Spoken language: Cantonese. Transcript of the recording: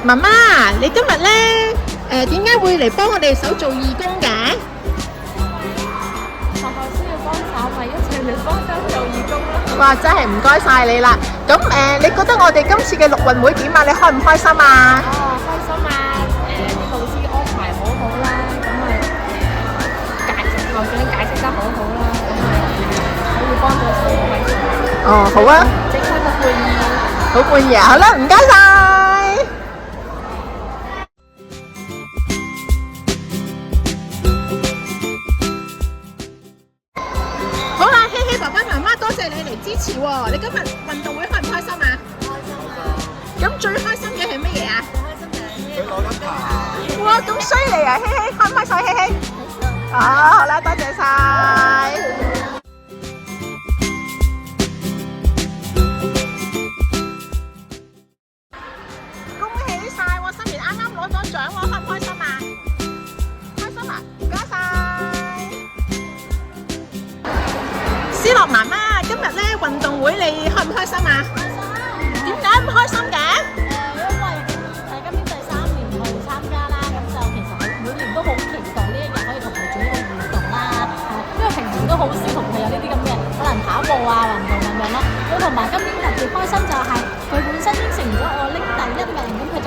媽媽，你今日咧點解會嚟幫我哋手做義工嘅？學校需要幫手，咪一齊嚟幫手做義工咯。哇！真係唔該晒你啦。咁你覺得我哋今次嘅陸運會點啊？你開唔開心啊？哦，開心啊！啲老師安排好好啦，咁校長解釋得好好啦，咁可以幫到手好開心。哦，好啊，整開個會議。好滿意啊！好啦，唔該晒。好啦，希希爸爸媽媽，多謝你嚟支持喎。你今日運動會開唔開心啊？開心啊！咁最開心嘅係乜嘢啊？開心嘅佢攞緊牌。哇，咁犀利啊！希希，開唔開心？希希。好啦，多謝晒。恭喜晒喎，新年啱啱攞咗獎喎，開唔開心啊？開心啊！唔該晒。思樂媽媽，今日咧運動會你開唔開心啊？開心。點解唔開心嘅？因為係今年第3年去參加啦，咁就其實每年都好期待呢一日可以同佢做一個互動啦。因為平時都好少同佢有呢啲咁嘅可能跑步啊運動咁樣咯。咁同埋今年特別開心就係佢本身應承咗我拎第1名，咁佢就